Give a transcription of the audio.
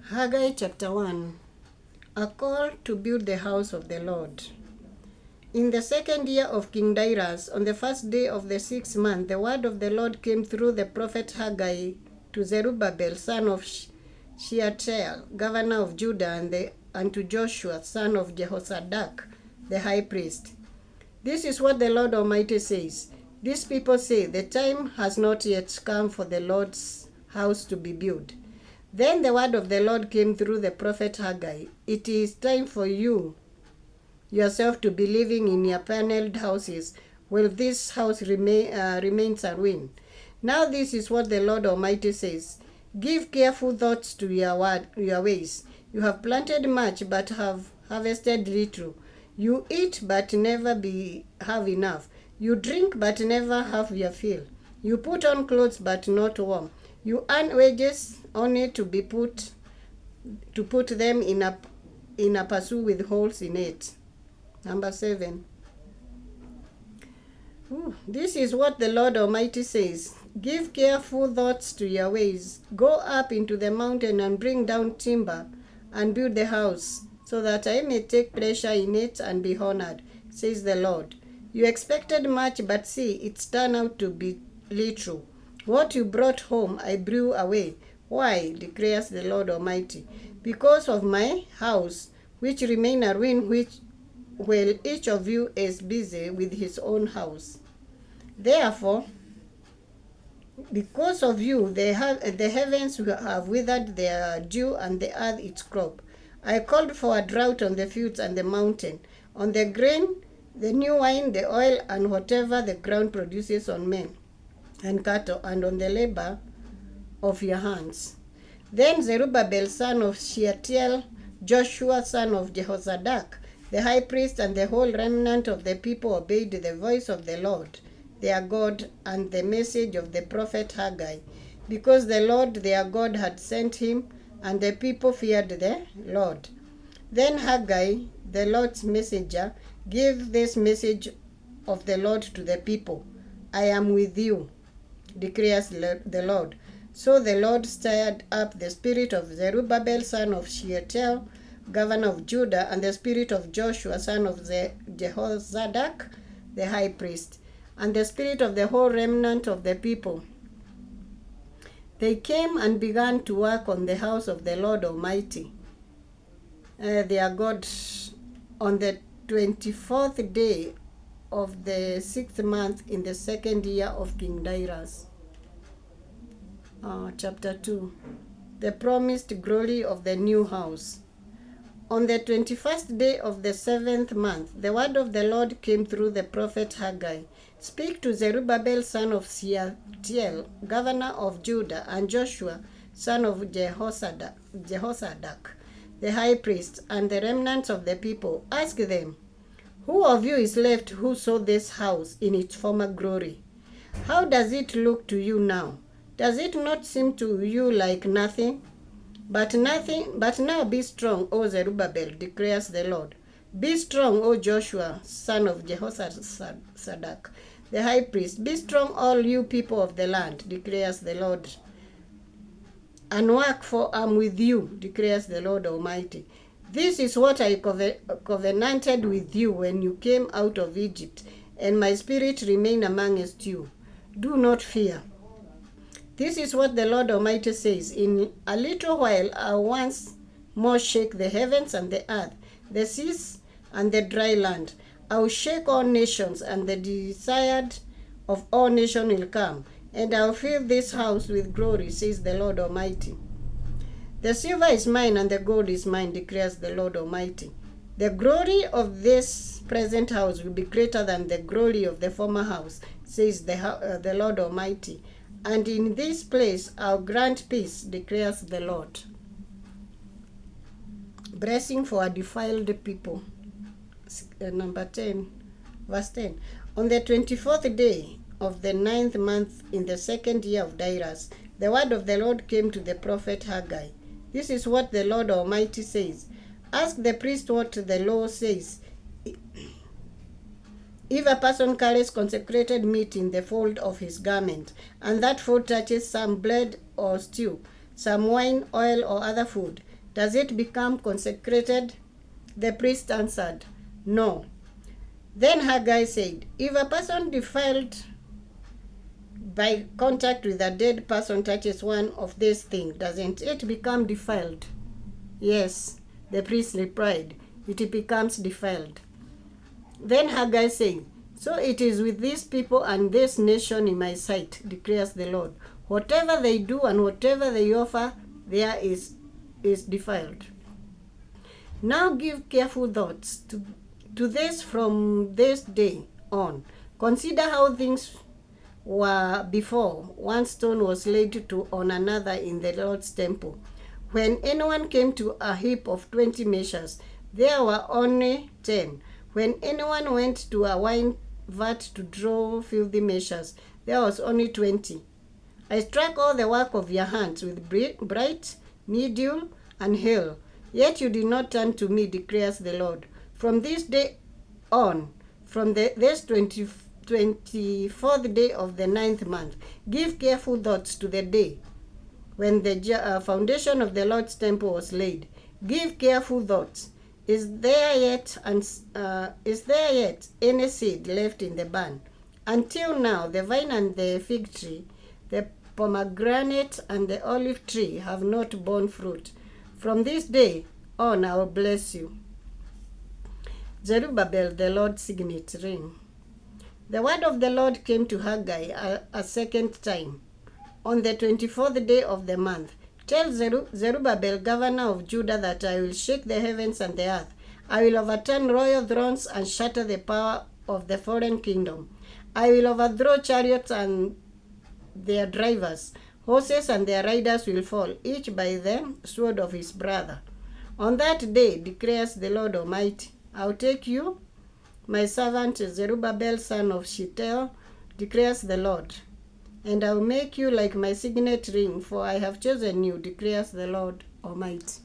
Haggai chapter 1. A call to build the house of the Lord. In the second year of King Darius, on the first day of the 6th month, the word of the Lord came through the prophet Haggai to Zerubbabel, son of Shealtiel, governor of Judah, and to Joshua, son of Jehozadak, the high priest. This is what the Lord Almighty says. These people say, the time has not yet come for the Lord's house to be built. Then the word of the Lord came through the prophet Haggai. It is time for you yourself to be living in your paneled houses, while this house remains a ruin. Now this is what the Lord Almighty says. Give careful thoughts to your ways. You have planted much, but have harvested little. You eat, but never have enough. You drink, but never have your fill. You put on clothes, but not warm. You earn wages only to put them in a purse with holes in it. Number 7. This is what the Lord Almighty says. Give careful thoughts to your ways. Go up into the mountain and bring down timber and build the house, so that I may take pleasure in it and be honored, says the Lord. You expected much, but see, it's turned out to be little. What you brought home I blew away. Why, declares the Lord Almighty? Because of my house, which remain a ruin, while each of you is busy with his own house. Therefore, because of you, the heavens have withered their dew, and the earth its crop. I called for a drought on the fields and the mountain, on the grain, the new wine, the oil, and whatever the ground produces, on men and cattle, and on the labor of your hands. Then Zerubbabel, son of Shealtiel, Joshua, son of Jehozadak, the high priest, and the whole remnant of the people obeyed the voice of the Lord, their God, and the message of the prophet Haggai, because the Lord their God had sent him, and the people feared the Lord. Then Haggai, the Lord's messenger, gave this message of the Lord to the people. I am with you, declares the Lord. So the Lord stirred up the spirit of Zerubbabel, son of Shealtiel, governor of Judah, and the spirit of Joshua, son of Jehozadak, the high priest, and the spirit of the whole remnant of the people. They came and began to work on the house of the Lord Almighty, their God, on the 24th day of the 6th month in the second year of King Darius. Chapter 2. The promised glory of the new house. On the 21st day of the 7th month, the word of the Lord came through the prophet Haggai. Speak to Zerubbabel, son of Shealtiel, governor of Judah, and Joshua, son of Jehozadak, the high priest, and the remnants of the people. Ask them, who of you is left who saw this house in its former glory? How does it look to you now? Does it not seem to you like nothing? But now be strong, O Zerubbabel, declares the Lord. Be strong, O Joshua, son of Jehozadak, the high priest. Be strong, all you people of the land, declares the Lord. And work, for I am with you, declares the Lord Almighty. This is what I covenanted with you when you came out of Egypt, and my spirit remained amongst you. Do not fear. This is what the Lord Almighty says. In a little while I'll once more shake the heavens and the earth, the seas and the dry land. I will shake all nations, and the desired of all nations will come, and I will fill this house with glory, says the Lord Almighty. The silver is mine and the gold is mine, declares the Lord Almighty. The glory of this present house will be greater than the glory of the former house, says the Lord Almighty. And in this place I'll grant peace, declares the Lord. Blessing for a defiled people. Number 10, verse 10. On the 24th day of the 9th month in the second year of Darius, the word of the Lord came to the prophet Haggai. This is what the Lord Almighty says. Ask the priest what the law says. If a person carries consecrated meat in the fold of his garment, and that fold touches some bread or stew, some wine, oil, or other food, Does it become consecrated? The priest answered, No. Then Haggai said, If a person defiled by contact with a dead person touches one of these things, doesn't it become defiled? Yes, the priest replied, it becomes defiled. Then Haggai said, So it is with these people and this nation in my sight, declares the Lord. Whatever they do and whatever they offer, there is defiled. Now give careful thoughts to this from this day on. Consider how things were before one stone was laid on another in the Lord's temple. When anyone came to a heap of 20 measures, there were only 10. When anyone went to a wine vat to draw filthy measures, there was only 20. I struck all the work of your hands with bright, medium, and hail. Yet you did not turn to me, declares the Lord. From this day on, from this 24th day of the 9th month, give careful thoughts to the day when the foundation of the Lord's temple was laid. Give careful thoughts. Is there yet any seed left in the barn? Until now, the vine and the fig tree, the pomegranate and the olive tree have not borne fruit. From this day on, I will bless you. Zerubbabel, the Lord's signet ring. The word of the Lord came to Haggai a second time. On the 24th day of the month, tell Zerubbabel, governor of Judah, that I will shake the heavens and the earth. I will overturn royal thrones and shatter the power of the foreign kingdom. I will overthrow chariots and their drivers. Horses and their riders will fall, each by the sword of his brother. On that day, declares the Lord Almighty, I'll take you, my servant Zerubbabel, son of Shealtiel, declares the Lord, and I'll make you like my signet ring, for I have chosen you, declares the Lord Almighty.